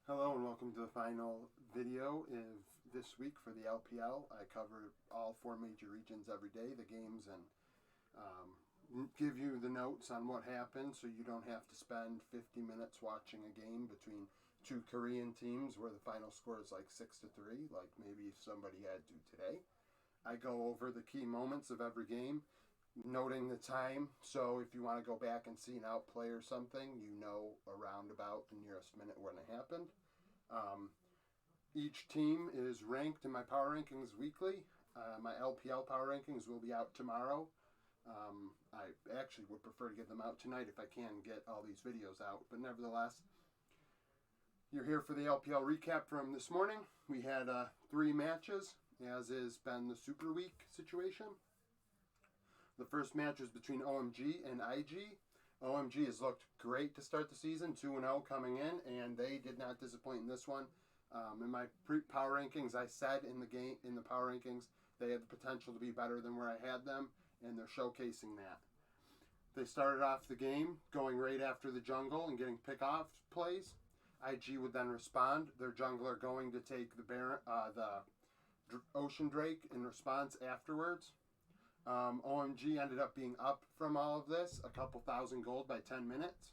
Hello and welcome to the final video of this week for the LPL. I cover all four major regions every day, the games, and give you the notes on what happened so you don't have to spend 50 minutes watching a game between two Korean teams where the final score is like 6-3, like maybe somebody had to today. I go over the key moments of every game, noting the time, so if you want to go back and see an outplay or something, you know around about the nearest minute when it happened. Each team is ranked in my power rankings weekly. My LPL power rankings will be out tomorrow. I actually would prefer to get them out tonight if I can get all these videos out, but nevertheless, you're here for the LPL recap from this morning. We had 3 matches, as has been the Super Week situation. The first match was between OMG and IG. OMG has looked great to start the season, 2-0 coming in, and they did not disappoint in this one. In my power rankings, I said in the power rankings, they had the potential to be better than where I had them, and they're showcasing that. They started off the game going right after the jungle and getting pick-off plays. IG would then respond. Their jungler going to take the Ocean Drake in response afterwards. OMG ended up being up from all of this, a couple thousand gold by 10 minutes.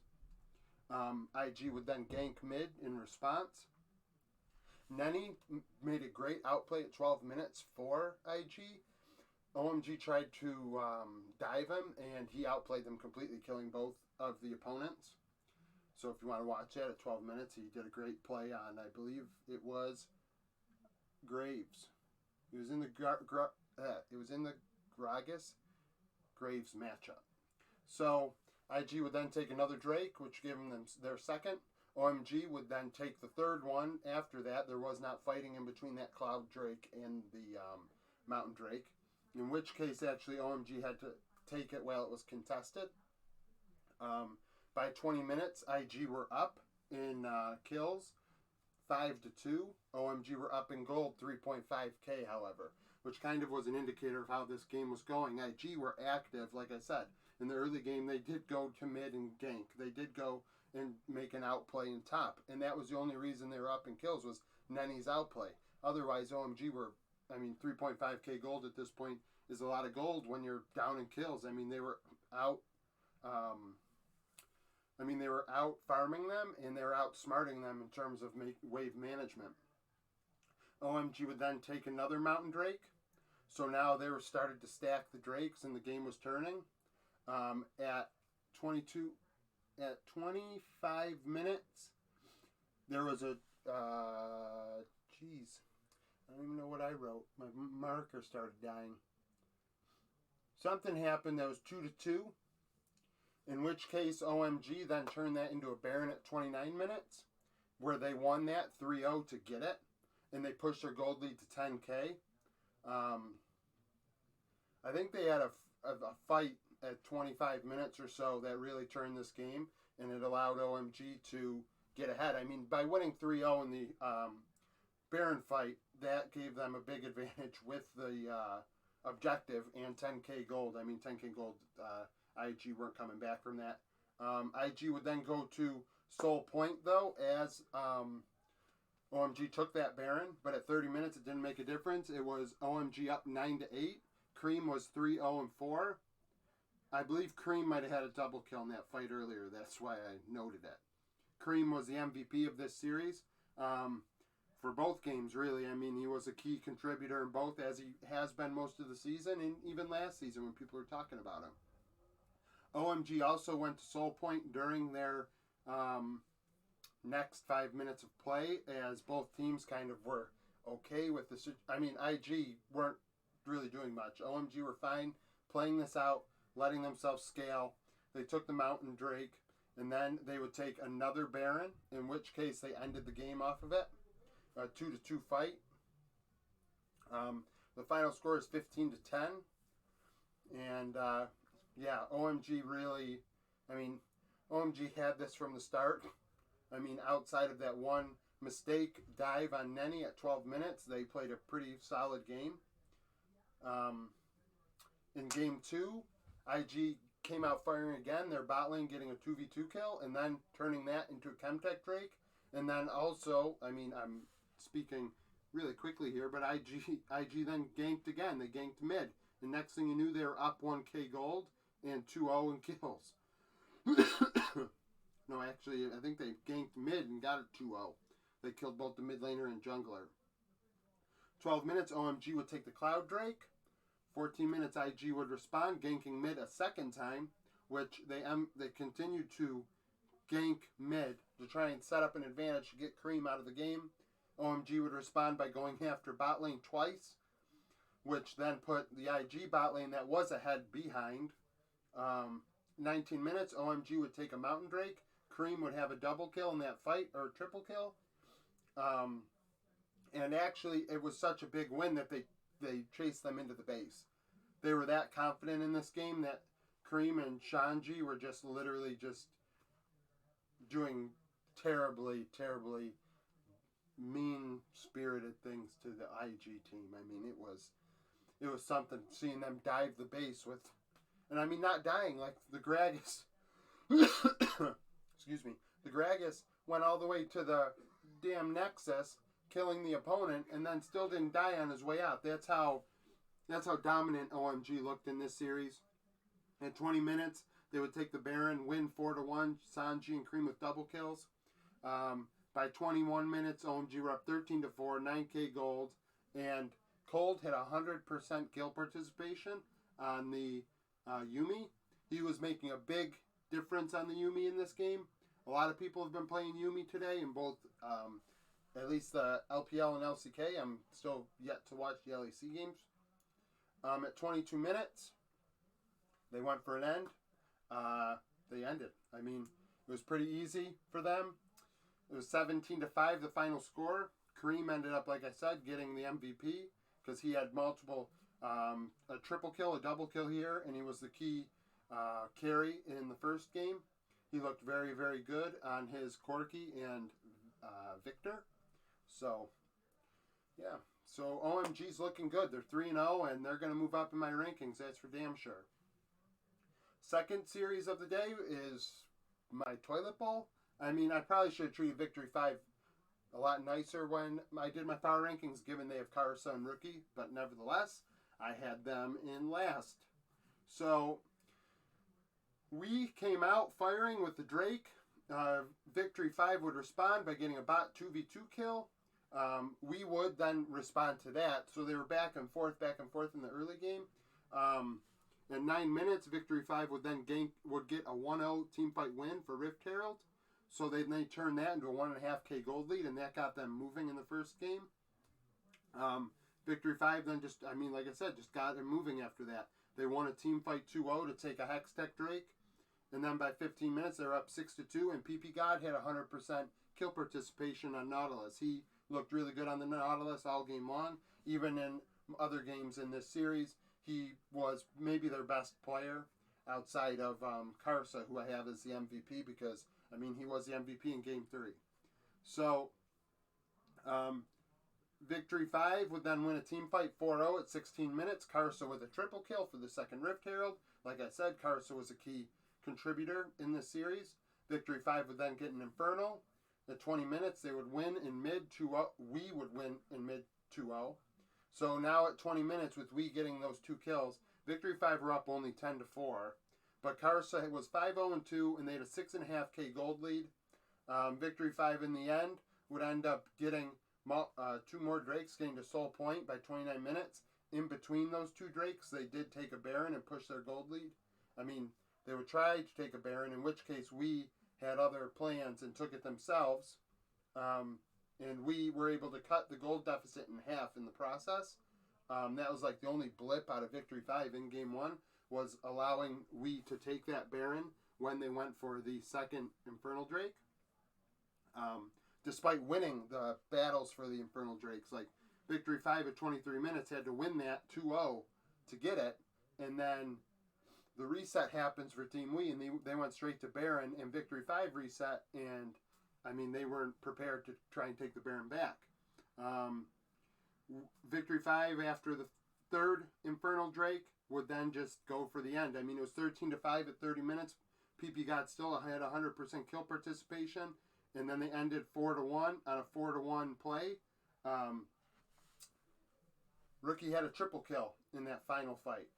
IG would then gank mid in response. Nenny made a great outplay at 12 minutes for IG. OMG tried to dive him, and he outplayed them completely, killing both of the opponents. So if you want to watch that at 12 minutes, he did a great play on, I believe it was Graves. It was in the Gragas-Graves matchup. So IG would then take another Drake, which gave them their second. OMG would then take the third one after that. There was not fighting in between that Cloud Drake and the Mountain Drake, in which case actually OMG had to take it while it was contested. By 20 minutes, IG were up in kills, 5-2. OMG were up in gold, 3.5k, however, which kind of was an indicator of how this game was going. IG were active, like I said. In the early game, they did go to mid and gank. They did go and make an outplay in top, and that was the only reason they were up in kills was Nenny's outplay. Otherwise, OMG were, 3.5k gold at this point is a lot of gold when you're down in kills. They were out... they were out farming them, and they were outsmarting them in terms of wave management. OMG would then take another Mountain Drake. So now they were started to stack the Drakes, and the game was turning. At 25 minutes, there was a... I don't even know what I wrote. My marker started dying. Something happened that was 2-2. In which case, OMG then turned that into a Baron at 29 minutes, where they won that 3-0 to get it, and they pushed their gold lead to 10k. I think they had a fight at 25 minutes or so that really turned this game, and it allowed OMG to get ahead. By winning 3-0 in the Baron fight, that gave them a big advantage with the objective and 10k gold. 10k gold... IG weren't coming back from that. IG would then go to Soul Point, though, as OMG took that Baron. But at 30 minutes, it didn't make a difference. It was OMG up 9-8. Cream was 3-0-4. I believe Cream might have had a double kill in that fight earlier. That's why I noted it. Cream was the MVP of this series for both games, really. He was a key contributor in both, as he has been most of the season, and even last season when people were talking about him. OMG also went to Soul Point during their next 5 minutes of play, as both teams kind of were okay with the... IG weren't really doing much. OMG were fine playing this out, letting themselves scale. They took the Mountain Drake, and then they would take another Baron, in which case they ended the game off of it. A 2-2 fight. The final score is 15-10. And... OMG really, OMG had this from the start. Outside of that one mistake dive on Nenny at 12 minutes, they played a pretty solid game. In game 2, IG came out firing again, their bot lane getting a 2v2 kill, and then turning that into a Chemtech Drake, And then also, I mean, I'm speaking really quickly here, but IG then ganked again. They ganked mid. And next thing you knew, they were up 1k gold and 2-0 in kills. No, actually, I think they ganked mid and got it 2-0. They killed both the mid laner and jungler. 12 minutes, OMG would take the Cloud Drake. 14 minutes, IG would respond, ganking mid a second time, which they continued to gank mid to try and set up an advantage to get Cream out of the game. OMG would respond by going after bot lane twice, which then put the IG bot lane that was ahead behind. 19 minutes, OMG would take a Mountain Drake. Cream would have a double kill in that fight, or triple kill. And actually, it was such a big win that they chased them into the base. They were that confident in this game that Cream and gen.g were just literally just doing terribly, terribly mean-spirited things to the IG team. I mean, it was something seeing them dive the base with, and I mean not dying, like the Gragas. Excuse me. The Gragas went all the way to the damn Nexus, killing the opponent, and then still didn't die on his way out. That's how dominant OMG looked in this series. In 20 minutes, they would take the Baron, win 4-1. gen.g and Cream with double kills. By 21 minutes, OMG were up 13-4, 9k gold, and Cold had 100% kill participation on the Yuumi. He was making a big difference on the Yuumi in this game. A lot of people have been playing Yuumi today in both, at least the LPL and LCK. I'm still yet to watch the LEC games. At 22 minutes, they went for an end. They ended. I mean, it was pretty easy for them. It was 17-5, the final score. Kareem ended up, like I said, getting the MVP because he had multiple, a triple kill, a double kill here, and he was the key carry in the first game. He looked very, very good on his Corki and Victor. So, yeah. So, OMG's looking good. They're 3-0, and they're going to move up in my rankings. That's for damn sure. Second series of the day is my toilet bowl. I mean, I probably should have treated Victory 5 a lot nicer when I did my power rankings, given they have Karsa and Rookie. But nevertheless, I had them in last. So, we came out firing with the Drake. Victory 5 would respond by getting a bot 2v2 kill. We would then respond to that. So they were back and forth in the early game. In 9 minutes, Victory 5 would then get a 1-0 teamfight win for Rift Herald. So they turned that into a 1.5k gold lead, and that got them moving in the first game. Victory 5 then just, I mean, like I said, just got them moving after that. They won a teamfight 2-0 to take a Hextech Drake. And then by 15 minutes, they were up 6-2, and PP God had 100% kill participation on Nautilus. He looked really good on the Nautilus all game long. Even in other games in this series, he was maybe their best player outside of Karsa, who I have as the MVP because, I mean, he was the MVP in Game 3. So, Victory 5 would then win a team fight 4-0 at 16 minutes. Karsa with a triple kill for the second Rift Herald. Like I said, Karsa was a key contributor in this series. Victory 5 would then get an Infernal. At 20 minutes, they would win in mid 2-0. We would win in mid 2-0. So now at 20 minutes, with we getting those 2 kills, Victory 5 were up only 10-4. But Karsa was 5-0-2, and they had a 6.5k gold lead. Victory 5 in the end would end up getting 2 more Drakes, getting to Soul Point by 29 minutes. In between those 2 Drakes, they did take a Baron and push their gold lead. I mean, they would try to take a Baron, in which case we had other plans and took it themselves. And we were able to cut the gold deficit in half in the process. That was like the only blip out of Victory 5 in Game 1, was allowing we to take that Baron when they went for the second Infernal Drake. Despite winning the battles for the Infernal Drakes, like Victory 5 at 23 minutes had to win that 2-0 to get it, and then the reset happens for Team Wii, and they went straight to Baron, and Victory 5 reset, and I mean, they weren't prepared to try and take the Baron back. Victory 5, after the third Infernal Drake, would then just go for the end. I mean, it was 13-5 at 30 minutes. PP God still had 100% kill participation, and then they ended 4-1 on a 4-1 play. Rookie had a triple kill in that final fight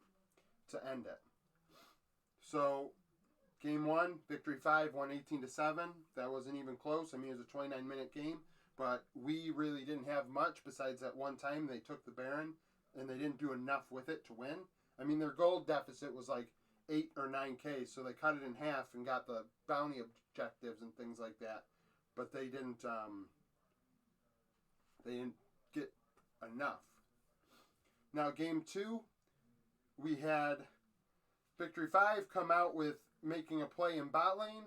to end it. So, game 1, victory 5, won 18-7. That wasn't even close. I mean, it was a 29-minute game, but we really didn't have much besides that one time they took the Baron, and they didn't do enough with it to win. I mean, their gold deficit was like 8 or 9K, so they cut it in half and got the bounty objectives and things like that. But they didn't get enough. Now, game 2, we had victory 5 come out with making a play in bot lane.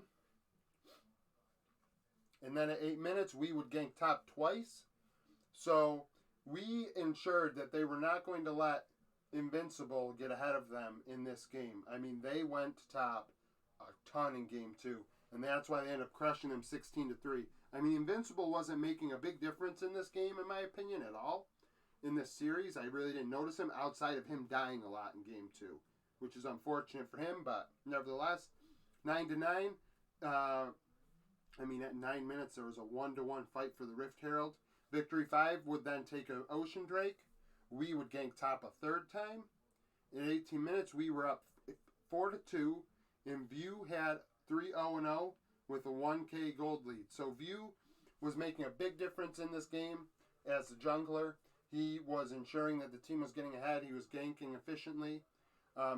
And then at 8 minutes, we would gank top twice. So we ensured that they were not going to let Invincible get ahead of them in this game. I mean, they went top a ton in game 2. And that's why they ended up crushing them 16-3. I mean, Invincible wasn't making a big difference in this game, in my opinion, at all. In this series, I really didn't notice him outside of him dying a lot in game 2, which is unfortunate for him, but nevertheless, 9-9. I mean, at 9 minutes, there was a 1-1 fight for the Rift Herald. Victory 5 would then take an Ocean Drake. We would gank top a third time. In 18 minutes, we were up 4-2, and View had 3-0-0 with a 1K gold lead. So View was making a big difference in this game as the jungler. He was ensuring that the team was getting ahead. He was ganking efficiently.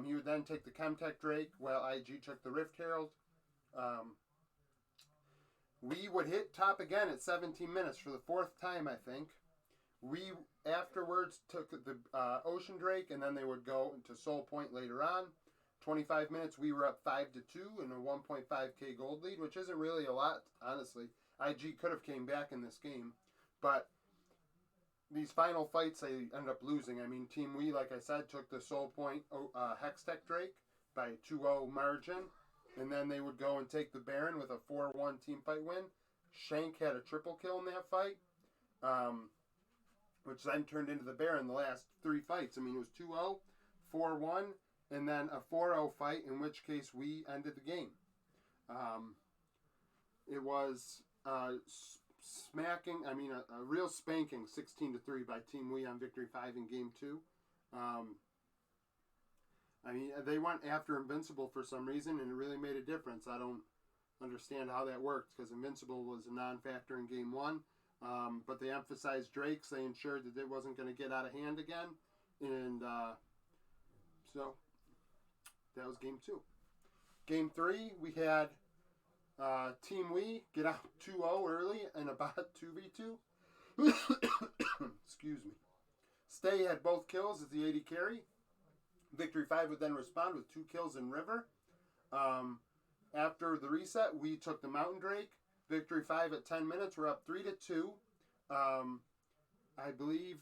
He would then take the Chemtech Drake while IG took the Rift Herald. We would hit top again at 17 minutes for the 4th time, I think. We afterwards took the Ocean Drake, and then they would go into Soul Point later on. 25 minutes, we were up 5-2 and a 1.5K gold lead, which isn't really a lot, honestly. IG could have came back in this game, but these final fights they ended up losing. I mean, Team Wii, like I said, took the Soul Point Hextech Drake by a 2-0 margin, and then they would go and take the Baron with a 4-1 team fight win. Shank had a triple kill in that fight, which then turned into the Baron the last 3 fights. I mean, it was 2-0, 4-1, and then a 4-0 fight, in which case we ended the game. It was smacking, I mean, a real spanking, 16-3 by Team Wii on Victory 5 in Game 2. I mean, they went after Invincible for some reason, and it really made a difference. I don't understand how that worked, because Invincible was a non-factor in Game 1. But they emphasized Drakes. They ensured that it wasn't going to get out of hand again. And so that was Game 2. Game 3, we had Team Wii get out 2-0 early in about 2v2. Excuse me. Stay had both kills as the AD carry. Victory 5 would then respond with 2 kills in River. After the reset, we took the Mountain Drake. Victory 5 at 10 minutes. We're up 3-2. I believe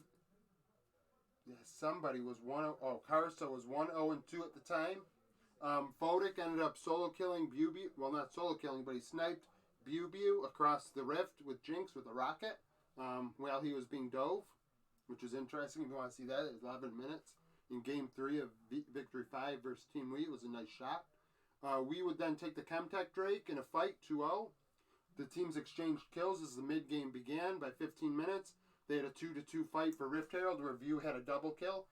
somebody was 1-0. Oh, Karsa was 1-0-2 at the time. Fodic ended up solo killing Bubu. Well, not solo killing, but he sniped Bubu across the rift with Jinx with a rocket while he was being dove, which is interesting if you want to see that. It's 11 minutes. In Game 3 of Victory 5 versus Team Wii, it was a nice shot. We would then take the Chemtech Drake in a fight, 2-0. The teams exchanged kills as the mid-game began. By 15 minutes, they had a 2-2 fight for Rift Herald, where View had a double kill.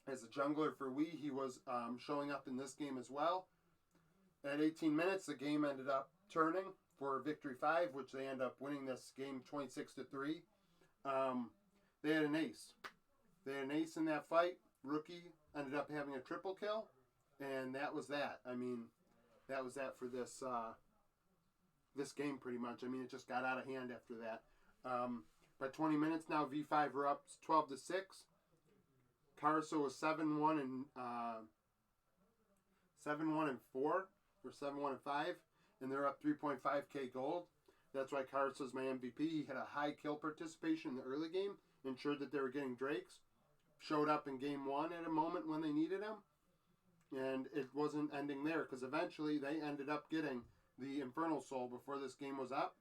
As a jungler for Wii, he was showing up in this game as well. At 18 minutes, the game ended up turning for Victory 5, which they end up winning this game 26-3. They had an ace. They had an ace in that fight. Rookie ended up having a triple kill, and that was that. I mean, that was that for this this game pretty much. I mean, it just got out of hand after that. By 20 minutes now, V5 are up 12-6. Karsa was 7-1 and 7-1 and 4 or 7-1 and 5, and they're up 3.5K gold. That's why Karsa's my MVP. He had a high kill participation in the early game, ensured that they were getting Drakes. Showed up in Game 1 at a moment when they needed him, and it wasn't ending there, because eventually they ended up getting the Infernal Soul before this game was up.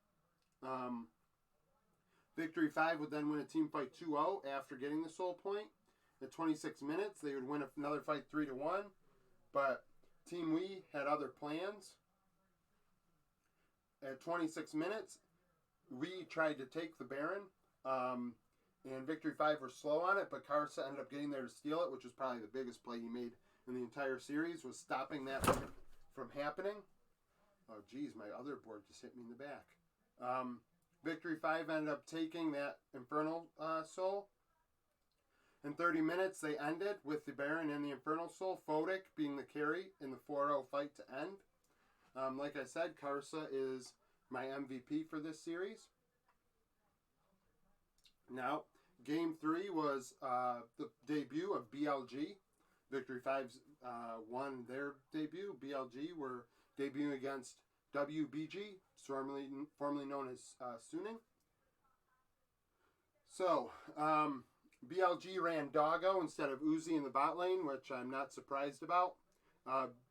Victory 5 would then win a team fight 2-0 after getting the Soul Point. At 26 minutes, they would win another fight 3-1, but Team Wii had other plans. at 26 minutes, we tried to take the Baron, and Victory 5 were slow on it, but Karsa ended up getting there to steal it, which was probably the biggest play he made in the entire series, was stopping that from happening. Oh, geez, my other board just hit me in the back. Victory 5 ended up taking that Infernal Soul. In 30 minutes, they ended with the Baron and the Infernal Soul, Photic being the carry in the 4-0 fight to end. Like I said, Karsa is my MVP for this series. Now, Game 3 was the debut of BLG. Victory 5's won their debut. BLG were debuting against WBG, formerly known as Suning. So, BLG ran Doggo instead of Uzi in the bot lane, which I'm not surprised about.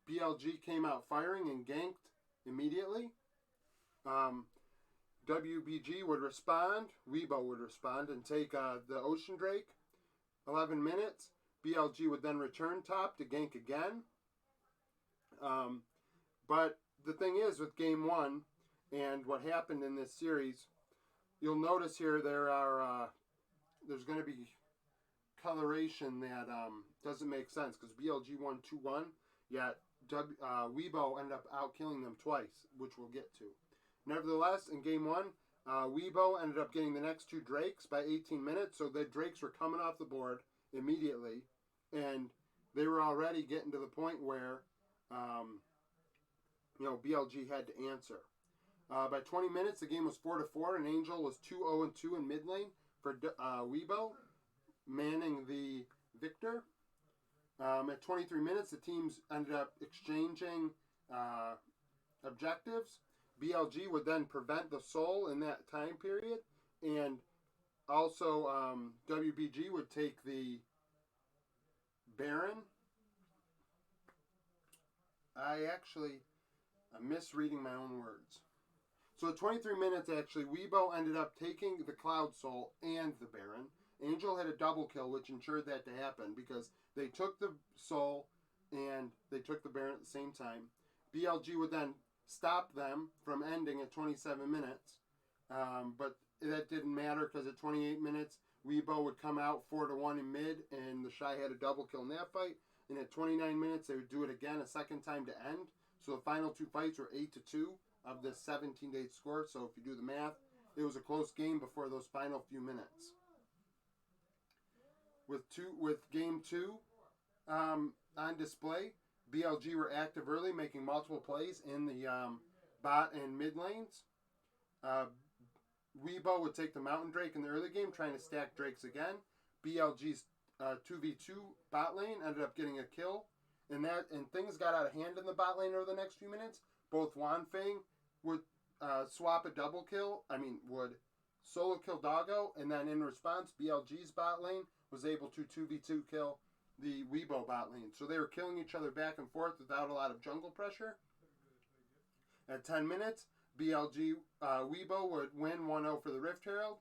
BLG came out firing and ganked immediately. WBG would respond, Weibo would respond and take the Ocean Drake. 11 minutes, BLG would then return top to gank again. But the thing is, with Game 1 and what happened in this series, you'll notice here there's going to be coloration that doesn't make sense, because BLG won 2-1, yet Weibo ended up out-killing them twice, which we'll get to. Nevertheless, in Game 1, Weibo ended up getting the next 2 Drakes by 18 minutes, so the Drakes were coming off the board immediately, and they were already getting to the point where BLG had to answer. By 20 minutes, the game was 4-4, and Angel was 2-0-2 in mid lane for Weibo, manning the Victor. At 23 minutes, the teams ended up exchanging objectives. BLG would then prevent the Soul in that time period, and also WBG would take the Baron. I'm misreading my own words. So at 23 minutes, actually, Weibo ended up taking the Cloud Soul and the Baron. Angel had a double kill, which ensured that to happen, because they took the Soul and they took the Baron at the same time. BLG would then stop them from ending at 27 minutes. But that didn't matter, because at 28 minutes, Weibo would come out 4-1 in mid, and the Shy had a double kill in that fight. And at 29 minutes, they would do it again a second time to end. So the final 2 fights were 8-2 of this 17-day score. So if you do the math, it was a close game before those final few minutes. With Game 2 on display, BLG were active early, making multiple plays in the bot and mid lanes. Weibo would take the Mountain Drake in the early game, trying to stack Drakes again. BLG's 2v2 bot lane ended up getting a kill, and things got out of hand in the bot lane over the next few minutes. Both Wanfeng would swap a double kill, would solo kill Doggo, and then in response, BLG's bot lane was able to 2v2 kill the Weibo bot lane. So they were killing each other back and forth without a lot of jungle pressure. At 10 minutes, BLG Weibo would win 1-0 for the Rift Herald,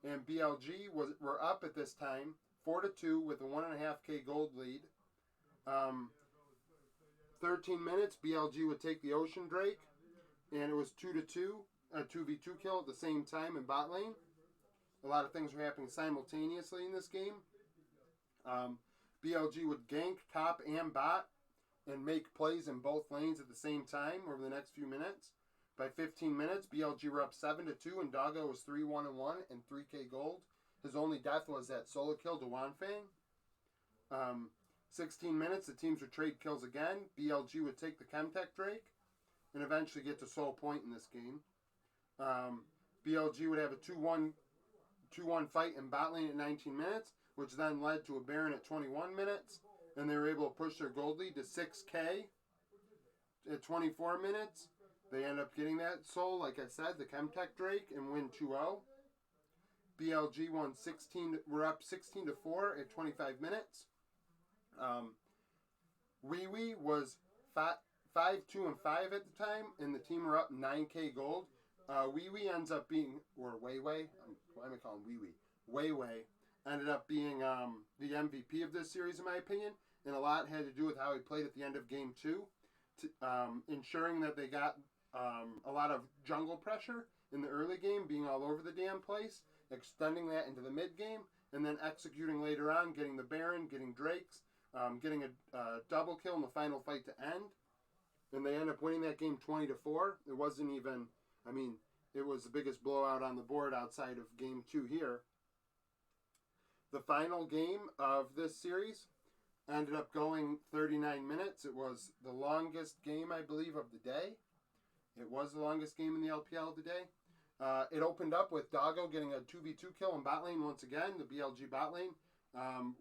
and BLG were up at this time 4-2 with a 1.5k gold lead. 13 minutes, BLG would take the Ocean Drake, and it was 2-2, a 2v2 kill at the same time in bot lane. A lot of things were happening simultaneously in this game. BLG would gank top and bot and make plays in both lanes at the same time over the next few minutes. By 15 minutes, BLG were up 7-2, and Doggo was 3-1-1 and 3k gold. His only death was that solo kill to Wanfeng. 16 minutes, the teams would trade kills again. BLG would take the Chemtech Drake and eventually get to Soul Point in this game. BLG would have a 2-1 fight in bot lane at 19 minutes, which then led to a Baron at 21 minutes, and they were able to push their gold lead to 6k. At 24 minutes, they end up getting that Soul, like I said, the Chemtech Drake, and win 2-0. BLG were up 16-4 at 25 minutes. Wee was 5-2-5 at the time, and the team were up 9k gold. Wee ends up being, or Wei, why am I calling Wee? Wei ended up being the MVP of this series, in my opinion, and a lot had to do with how he played at the end of Game 2, ensuring that they got a lot of jungle pressure in the early game, being all over the damn place, extending that into the mid game, and then executing later on, getting the Baron, getting Drakes, getting a double kill in the final fight to end. And they end up winning that game 20-4. It wasn't even, I mean, it was the biggest blowout on the board outside of game 2 here. The final game of this series ended up going 39 minutes. It was the longest game, I believe, of the day. It was the longest game in the LPL of the day. It opened up with Doggo getting a 2v2 kill in bot lane once again. The BLG bot lane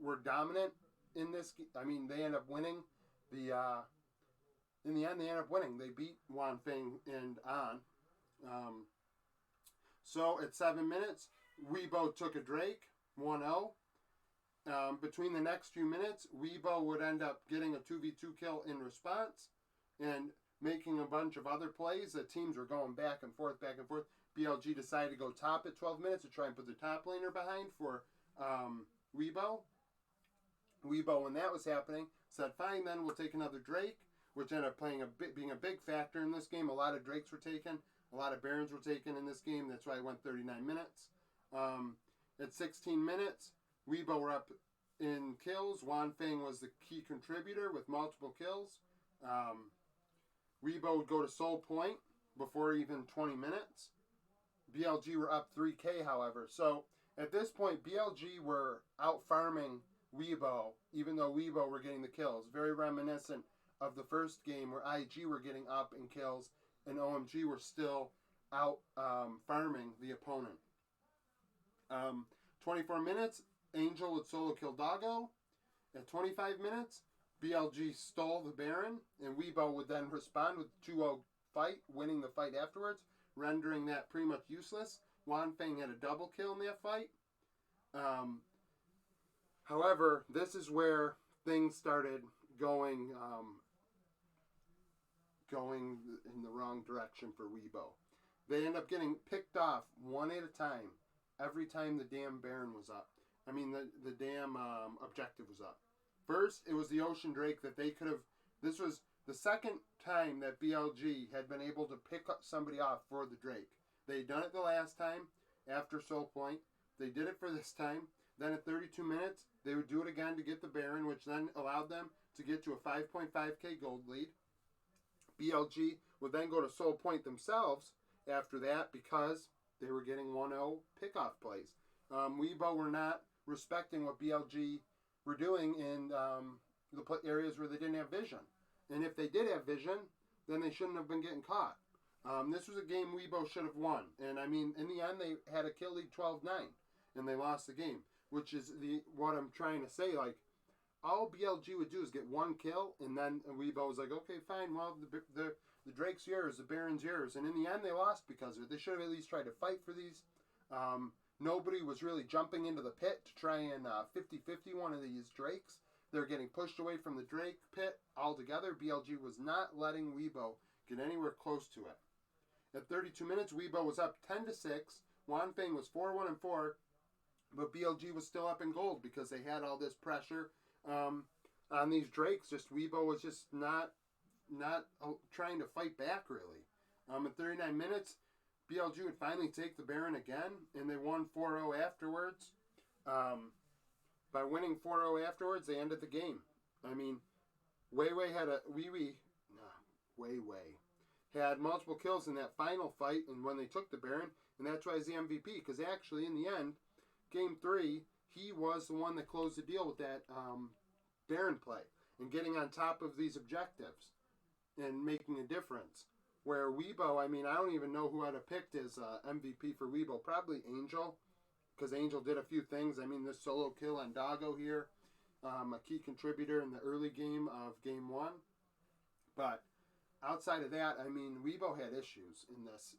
were dominant in this. I mean, they end up winning. In the end, they end up winning. They beat Wanfeng and An. So at 7 minutes, Weibo took a Drake, 1-0. Between the next few minutes, Weibo would end up getting a 2v2 kill in response and making a bunch of other plays. The teams were going back and forth, back and forth. BLG decided to go top at 12 minutes to try and put the top laner behind for Weibo. Weibo, when that was happening, said, fine, then we'll take another Drake, which ended up being a big factor in this game. A lot of Drakes were taken. A lot of Barons were taken in this game. That's why it went 39 minutes. At 16 minutes, Weibo were up in kills. Wanfeng was the key contributor with multiple kills. Weibo would go to Soul Point before even 20 minutes. BLG were up 3K, however. So at this point, BLG were out farming Weibo, even though Weibo were getting the kills. Very reminiscent of the first game where IG were getting up in kills and OMG were still out farming the opponent. 24 minutes, Angel would solo kill Doggo. At 25 minutes, BLG stole the Baron, and Weibo would then respond with a 2-0 fight, winning the fight afterwards, rendering that pretty much useless. Wanfeng had a double kill in that fight. However, this is where things started going in the wrong direction for Weibo. They end up getting picked off one at a time every time the damn Baron was up. I mean, the damn objective was up. First, it was the Ocean Drake that they could have... This was the second time that BLG had been able to pick up somebody off for the Drake. They had done it the last time after Soul Point. They did it for this time. Then at 32 minutes, they would do it again to get the Baron, which then allowed them to get to a 5.5k gold lead. BLG would then go to Soul Point themselves after that because they were getting 1-0 pickoff plays. Weibo were not respecting what BLG were doing in the areas where they didn't have vision. And if they did have vision, then they shouldn't have been getting caught. This was a game Weibo should have won. And I mean, in the end, they had a kill lead 12-9. And they lost the game. Which is what I'm trying to say. Like, all BLG would do is get one kill. And then Weibo was like, okay, fine. Well, the Drake's yours. The Baron's yours. And in the end, they lost because of it. They should have at least tried to fight for these. Nobody was really jumping into the pit to try and 50-50 one of these Drakes. They're getting pushed away from the Drake pit altogether. BLG was not letting Weibo get anywhere close to it. At 32 minutes, Weibo was up 10-6. Wanfeng was 4-1-4. But BLG was still up in gold because they had all this pressure on these Drakes. Just Weibo was just not trying to fight back, really. At 39 minutes, BLG would finally take the Baron again, and they won 4-0 afterwards. By winning 4-0 afterwards, they ended the game. I mean, Weiwei had had multiple kills in that final fight, and when they took the Baron, and that's why he's the MVP, because actually, in the end, Game 3, he was the one that closed the deal with that Baron play and getting on top of these objectives and making a difference. Where Weibo, I mean, I don't even know who I'd have picked as MVP for Weibo. Probably Angel, because Angel did a few things. I mean, this solo kill on Doggo here, a key contributor in the early game of Game 1. But outside of that, I mean, Weibo had issues in this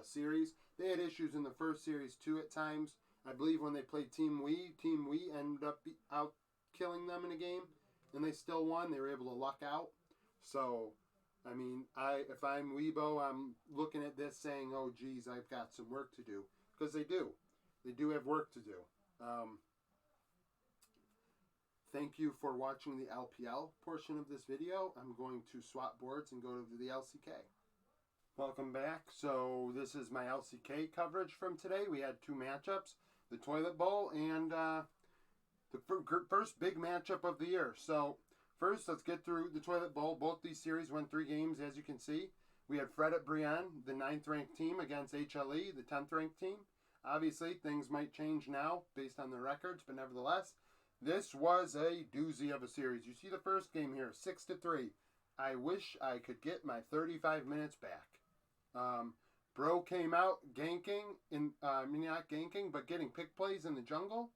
series. They had issues in the first series too at times. I believe when they played Team Wii ended up out killing them in a game, and they still won. They were able to luck out. So, I mean, if I'm Weibo, I'm looking at this saying, oh, geez, I've got some work to do. Because they do. They do have work to do. Thank you for watching the LPL portion of this video. I'm going to swap boards and go to the LCK. Welcome back. So this is my LCK coverage from today. We had two matchups, the Toilet Bowl and the first big matchup of the year. So first, let's get through the Toilet Bowl. Both these series went 3 games, as you can see. We had Fred at Brienne, the 9th ranked team, against HLE, the 10th ranked team. Obviously, things might change now based on the records, but nevertheless, this was a doozy of a series. You see the first game here, 6-3. I wish I could get my 35 minutes back. Bro came out ganking, not ganking, but getting pick plays in the jungle.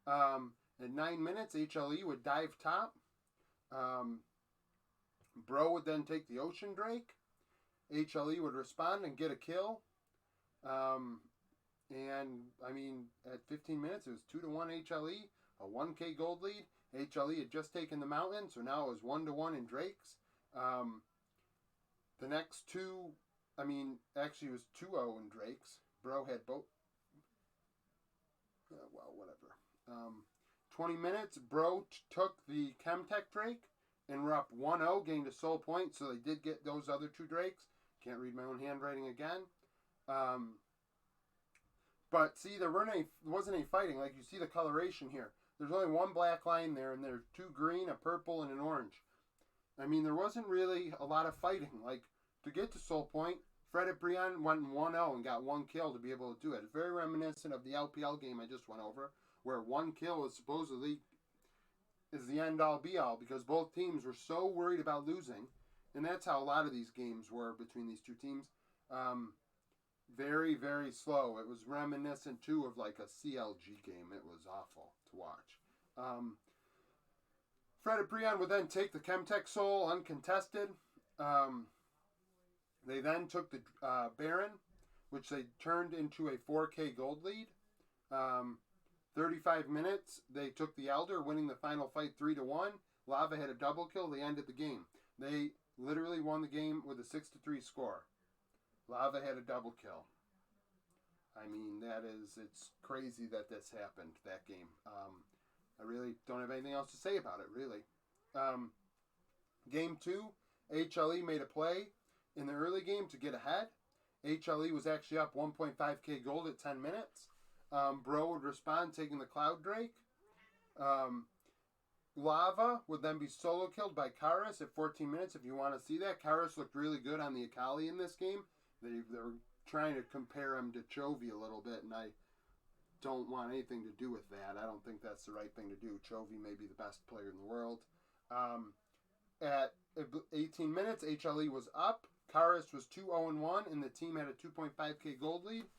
At 9 minutes, HLE would dive top. Bro would then take the Ocean Drake. HLE would respond and get a kill. And, I mean, at 15 minutes, it was 2-1 HLE, a 1K gold lead. HLE had just taken the mountain, so now it was 1-1 in Drakes. The next two, I mean, actually it was 2-0 in Drakes. Bro had both. Well, whatever. 20 minutes, Bro took the Chemtech Drake, and we're up 1-0, gained a soul point, so they did get those other 2 Drakes. Can't read my own handwriting again. But see, there wasn't any fighting. Like, you see the coloration here. There's only one black line there, and there's 2 green, a purple, and an orange. I mean, there wasn't really a lot of fighting. Like, to get to soul point, Fred at Brienne went 1-0 and got 1 kill to be able to do it. It's very reminiscent of the LPL game I just went over, where 1 kill is supposedly is the end-all be-all, because both teams were so worried about losing, and that's how a lot of these games were between these two teams. Very, very slow. It was reminiscent, too, of like a CLG game. It was awful to watch. Fred at Brienne would then take the Chemtech Soul uncontested. They then took the Baron, which they turned into a 4K gold lead. 35 minutes, they took the Elder, winning the final fight 3-1. Lava had a double kill. They ended the game. They literally won the game with a 6-3 score. Lava had a double kill. I mean, it's crazy that this happened, that game. I really don't have anything else to say about it, really. Game 2, HLE made a play in the early game to get ahead. HLE was actually up 1.5k gold at 10 minutes. Bro would respond, taking the Cloud Drake. Lava would then be solo killed by Karis at 14 minutes, if you want to see that. Karis looked really good on the Akali in this game. They were trying to compare him to Chovy a little bit, and I don't want anything to do with that. I don't think that's the right thing to do. Chovy may be the best player in the world. At 18 minutes, HLE was up. Karis was 2-0-1, and the team had a 2.5k gold lead.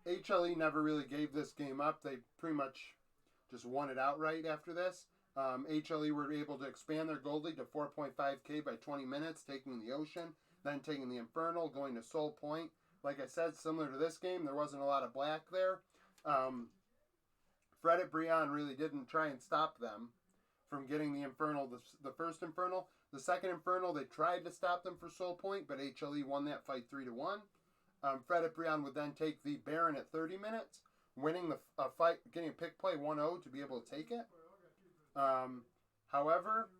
HLE never really gave this game up. They pretty much just won it outright after this. HLE were able to expand their gold lead to 4.5k by 20 minutes, taking the Ocean, then taking the Infernal, going to Soul Point. Like I said, similar to this game, there wasn't a lot of black there. Fred at Brienne really didn't try and stop them from getting the Infernal, the first Infernal. The second Infernal, they tried to stop them for Soul Point, but HLE won that fight 3-1. Fred at Brienne would then take the Baron at 30 minutes, winning the fight, getting a pick play 1-0 to be able to take it. However,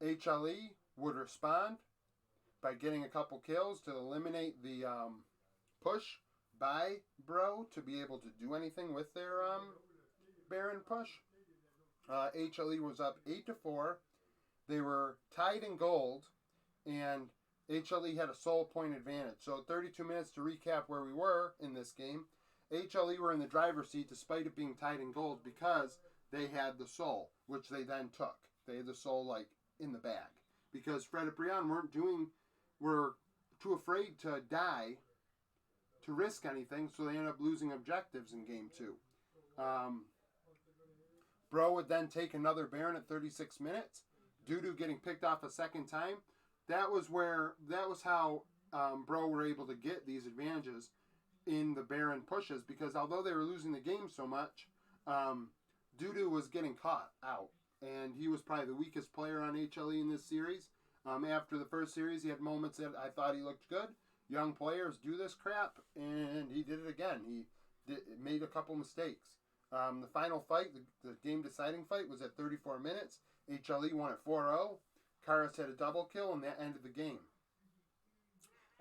HLE would respond by getting a couple kills to eliminate the push by Bro to be able to do anything with their Baron push. HLE was up 8-4. They were tied in gold, and HLE had a soul point advantage. So 32 minutes to recap where we were in this game. HLE were in the driver's seat despite it being tied in gold because they had the soul, which they then took. They had the soul like in the bag. Because Fred and Brienne were too afraid to die to risk anything, so they ended up losing objectives in game 2. Bro would then take another Baron at 36 minutes. Dudu getting picked off a second time. That was how Bro were able to get these advantages in the Baron pushes, because although they were losing the game so much, Dudu was getting caught out, and he was probably the weakest player on HLE in this series. After the first series, he had moments that I thought he looked good. Young players do this crap, and he did it again. He made a couple mistakes. The final fight, the game-deciding fight, was at 34 minutes. HLE won at 4-0. Karis had a double kill, and that ended the game.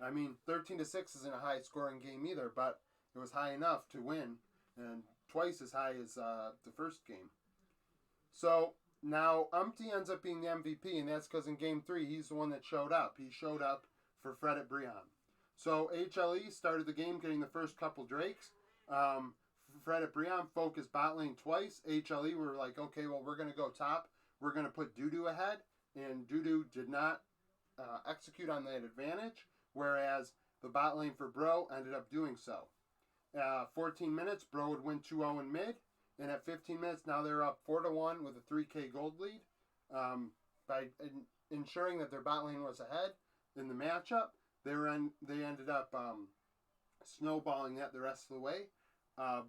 I mean, 13-6 isn't a high-scoring game either, but it was high enough to win, and twice as high as the first game. So now Umpty ends up being the MVP, and that's because in Game 3, he's the one that showed up. He showed up for Fred at Breon. So HLE started the game getting the first couple drakes. Fred at Breon focused bot lane twice. HLE were like, okay, well, we're going to go top. We're going to put Doodoo ahead. And Doodoo did not execute on that advantage, whereas the bot lane for Bro ended up doing so. 14 minutes, Bro would win 2-0 in mid. And at 15 minutes, now they're up 4-1 with a 3K gold lead. By ensuring that their bot lane was ahead in the matchup, they ended up snowballing that the rest of the way.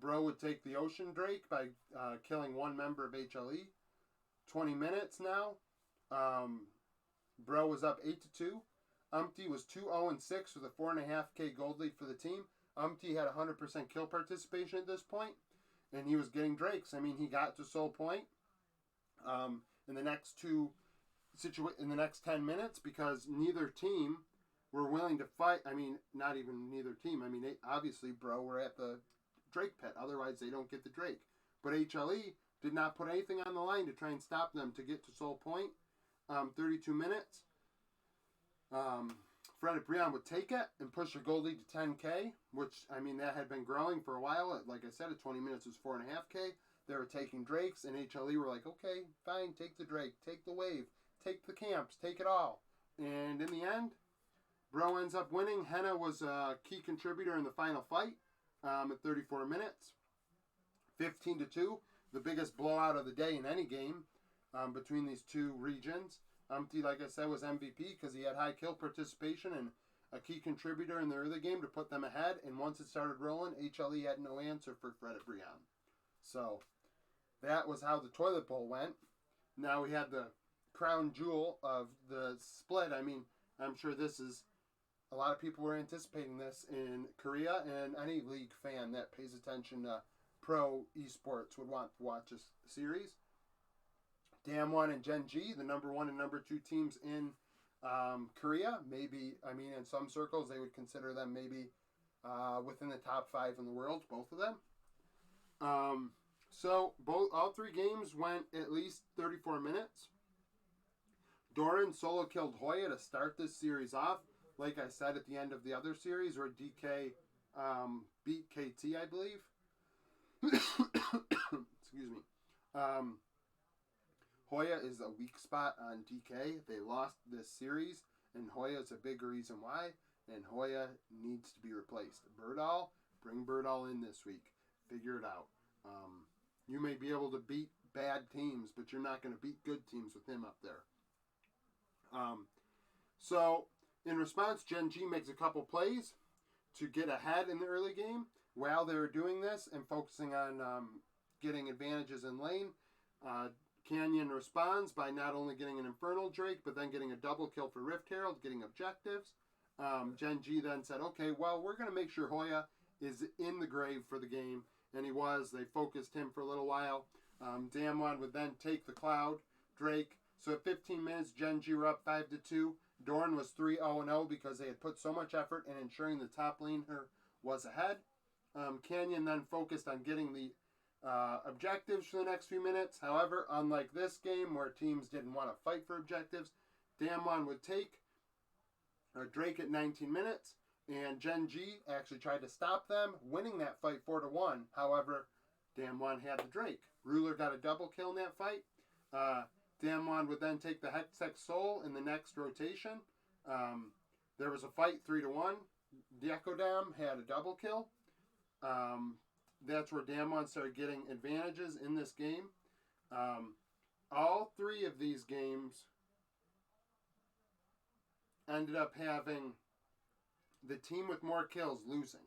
Bro would take the Ocean Drake by killing one member of HLE. 20 minutes now. Bro was up 8-2. Umpty was 2-0-6 with a 4.5K gold lead for the team. Umpty had 100% kill participation at this point, and he was getting drakes. I mean, he got to soul point in the next in the next 10 minutes because neither team were willing to fight. I mean, not even neither team. I mean, obviously, Bro were at the Drake pit. Otherwise, they don't get the Drake. But HLE did not put anything on the line to try and stop them to get to soul point. 32 minutes. Fred at Breon would take it and push their gold lead to 10K, which, I mean, that had been growing for a while. Like I said, at 20 minutes it was 4.5K. They were taking Drakes, and HLE were like, okay, fine, take the Drake, take the wave, take the camps, take it all. And in the end, Bro ends up winning. Henna was a key contributor in the final fight at 34 minutes. 15-2, the biggest blowout of the day in any game between these two regions. Umpty, like I said, was MVP because he had high kill participation and a key contributor in the early game to put them ahead. And once it started rolling, HLE had no answer for Fred at Breon. So that was how the toilet bowl went. Now we had the crown jewel of the split. I mean, I'm sure this is, a lot of people were anticipating this in Korea, and any league fan that pays attention to pro esports would want to watch this series. Damwon and Gen.g, the number 1 and number 2 teams in Korea. Maybe, I mean, in some circles, they would consider them maybe within the top 5 in the world, both of them. So all 3 games went at least 34 minutes. Doran solo killed Hoya to start this series off. Like I said at the end of the other series, where DK beat KT, I believe. Excuse me. Hoya is a weak spot on DK. They lost this series, and Hoya is a big reason why. And Hoya needs to be replaced. Birdall, bring Birdall in this week. Figure it out. You may be able to beat bad teams, but you're not going to beat good teams with him up there. So, in response, Gen.g makes a couple plays to get ahead in the early game. While they were doing this and focusing on getting advantages in lane, Canyon responds by not only getting an Infernal Drake, but then getting a double kill for Rift Herald, getting objectives. Gen.g then said, okay, well, we're going to make sure Hoya is in the grave for the game. And he was. They focused him for a little while. Damwon would then take the Cloud Drake. So at 15 minutes, Gen.g were up 5-2. Dorn was 3-0-0 because they had put so much effort in ensuring the top laner was ahead. Canyon then focused on getting the objectives for the next few minutes. However, unlike this game where teams didn't want to fight for objectives, Damwon would take Drake at 19 minutes, and Gen.g actually tried to stop them, winning that fight 4-1. However, Damwon had the Drake. Ruler got a double kill in that fight. Damwon would then take the Hextech Soul in the next rotation. There was a fight 3-1. Dekodam had a double kill. That's where Damwon started getting advantages in this game. All 3 of these games ended up having the team with more kills losing.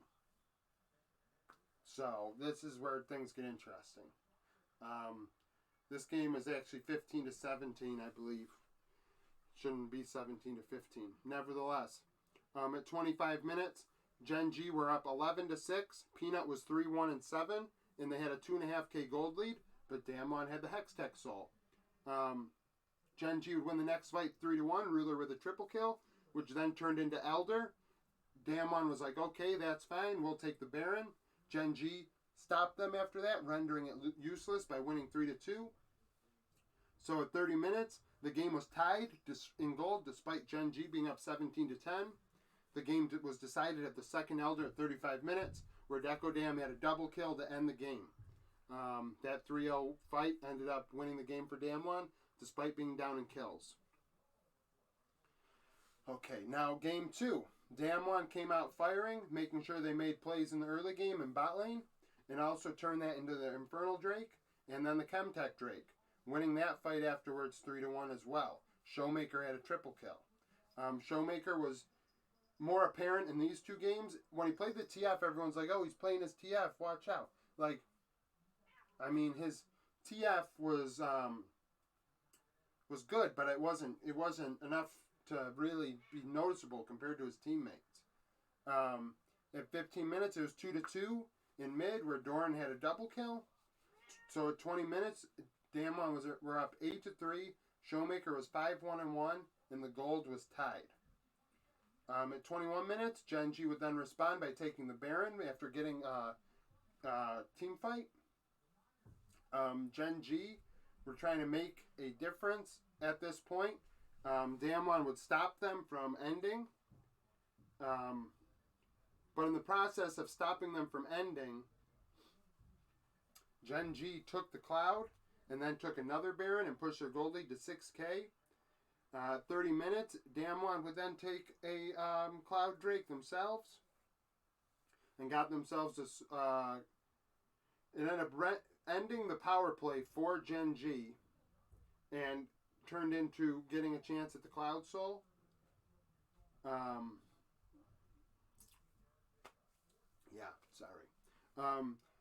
So this is where things get interesting. This game is actually 15-17, I believe. Shouldn't be 17-15. Nevertheless, at 25 minutes, Gen.g were up 11-6. Peanut was 3-1-7, and they had a 2.5K gold lead. But Damwon had the Hextech Soul. Gen.g would win the next fight 3-1. Ruler with a triple kill, which then turned into Elder. Damwon was like, okay, that's fine. We'll take the Baron. Gen.g stopped them after that, rendering it useless by winning 3-2. So at 30 minutes, the game was tied in gold despite Gen.g being up 17-10. The game was decided at the second Elder at 35 minutes, where Dekodam had a double kill to end the game. That 3-0 fight ended up winning the game for Damwon, despite being down in kills. Okay, now game 2. Damwon came out firing, making sure they made plays in the early game in bot lane, and also turned that into the Infernal Drake, and then the Chemtech Drake, winning that fight afterwards 3-1 as well. Showmaker had a triple kill. Showmaker was more apparent in these 2 games. When he played the TF, everyone's like, oh, he's playing his TF, watch out. Like, I mean, his TF was good, but it wasn't enough to really be noticeable compared to his teammates. At 15 minutes, it was 2-2 in mid, where Doran had a double kill. So at 20 minutes, Damwon were up 8-3. Showmaker was 5-1-1, and the gold was tied. At 21 minutes, Gen.g would then respond by taking the Baron after getting a team fight. Gen.g were trying to make a difference at this point. Damwon would stop them from ending. But in the process of stopping them from ending, Gen.g took the Cloud and then took another Baron and pushed their gold lead to 6k. 30 minutes, Damwon would then take a Cloud Drake themselves and got themselves a... it ended up ending the power play for Gen.g and turned into getting a chance at the Cloud Soul.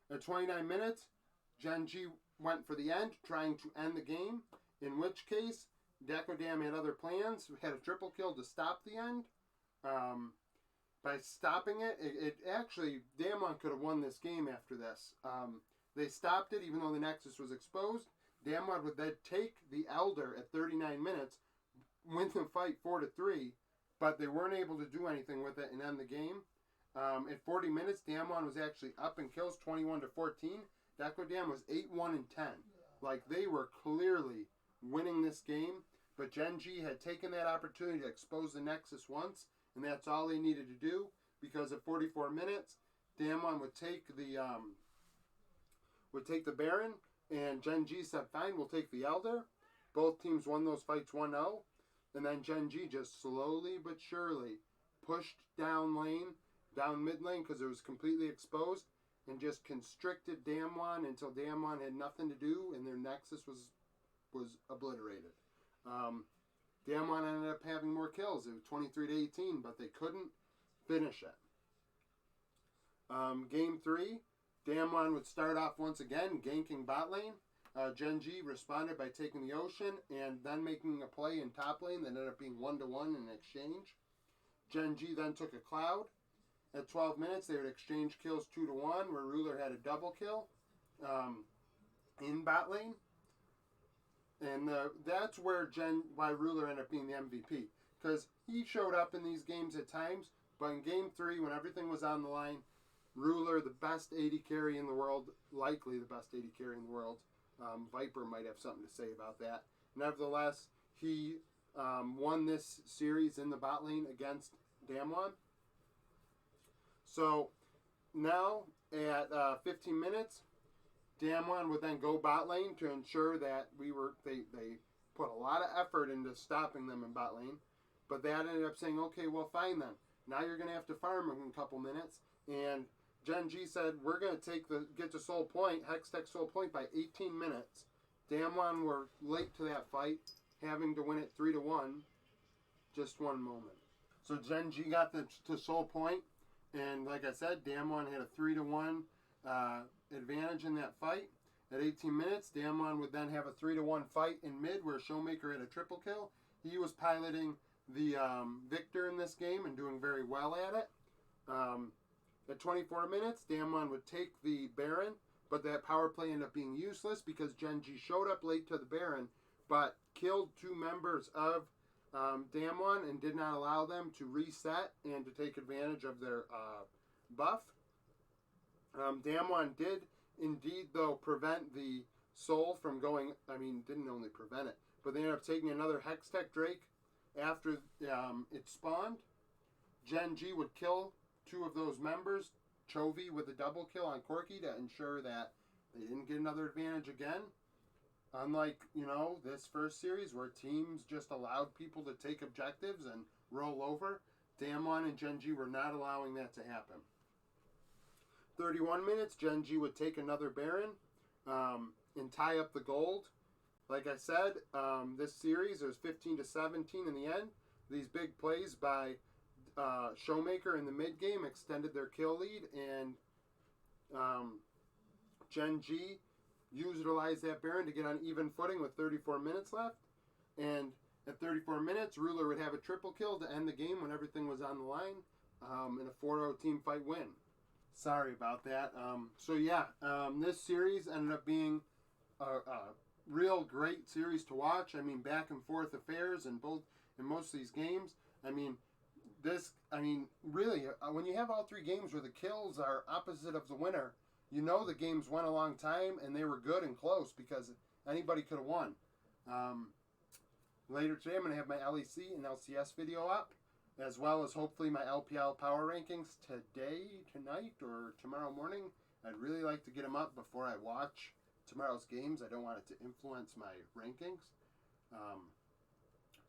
At 29 minutes, Gen.g went for the end, trying to end the game, in which case Dekodam had other plans, had a triple kill to stop the end. By stopping it actually, Damwon could have won this game after this. They stopped it even though the Nexus was exposed. Damwon would then take the Elder at 39 minutes, win the fight 4-3, but they weren't able to do anything with it and end the game. At 40 minutes, Damwon was actually up in kills 21-14. Dekodam was 8-1-10. Like, they were clearly winning this game, but Gen.g had taken that opportunity to expose the Nexus once, and that's all they needed to do, because at 44 minutes, Damwon would take the Baron, and Gen.g said, fine, we'll take the Elder. Both teams won those fights 1-0, and then Gen.g just slowly but surely pushed down mid lane, because it was completely exposed, and just constricted Damwon until Damwon had nothing to do, and their Nexus was obliterated. Damwon ended up having more kills. It was 23-18, but they couldn't finish it. Game 3, Damwon would start off once again, ganking bot lane. Gen.g responded by taking the Ocean and then making a play in top lane that ended up being 1-1 in exchange. Gen.g then took a Cloud. At 12 minutes, they would exchange kills 2-1, where Ruler had a double kill in bot lane. And that's where why Ruler ended up being the MVP. Because he showed up in these games at times, but in Game 3, when everything was on the line, Ruler, the best AD carry in the world, likely the best AD carry in the world. Viper might have something to say about that. Nevertheless, he won this series in the bot lane against Damwon. So now at 15 minutes, Damwon would then go bot lane to ensure that they put a lot of effort into stopping them in bot lane. But that ended up saying, okay, well, fine then. Now you're going to have to farm in a couple minutes. And Gen.g said, we're going to get to Soul Point, Hextech Soul Point by 18 minutes. Damwon were late to that fight, having to win it 3-1. Just one moment. So Gen.g got to Soul Point. And like I said, Damwon had a 3-1 advantage in that fight. At 18 minutes, Damwon would then have a 3-1 fight in mid where Showmaker had a triple kill. He was piloting the Victor in this game and doing very well at it. At 24 minutes, Damwon would take the Baron, but that power play ended up being useless because Gen.g showed up late to the Baron, but killed 2 members of Damwon and did not allow them to reset and to take advantage of their buff. Damwon did indeed, though, prevent the soul from going, didn't only prevent it, but they ended up taking another Hextech Drake after it spawned. Gen.g would kill 2 of those members, Chovy with a double kill on Corky to ensure that they didn't get another advantage again. Unlike, this first series where teams just allowed people to take objectives and roll over, Damwon and Gen.g were not allowing that to happen. 31 minutes, Gen.g would take another Baron and tie up the gold. Like I said, this series, it was 15-17 in the end. These big plays by Showmaker in the mid game extended their kill lead, and Gen.g utilized that Baron to get on even footing with 34 minutes left. And at 34 minutes, Ruler would have a triple kill to end the game when everything was on the line in a 4-0 team fight win. Sorry about that. This series ended up being a real great series to watch. Back and forth affairs in most of these games. Really, when you have all 3 games where the kills are opposite of the winner, the games went a long time and they were good and close because anybody could have won. Later today, I'm going to have my LEC and LCS video up, as well as hopefully my LPL power rankings tonight, or tomorrow morning. I'd really like to get them up before I watch tomorrow's games. I don't want it to influence my rankings.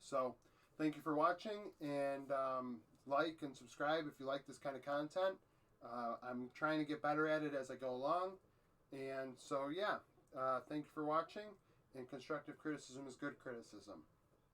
So, thank you for watching, and like and subscribe if you like this kind of content. I'm trying to get better at it as I go along. And so, thank you for watching, and constructive criticism is good criticism.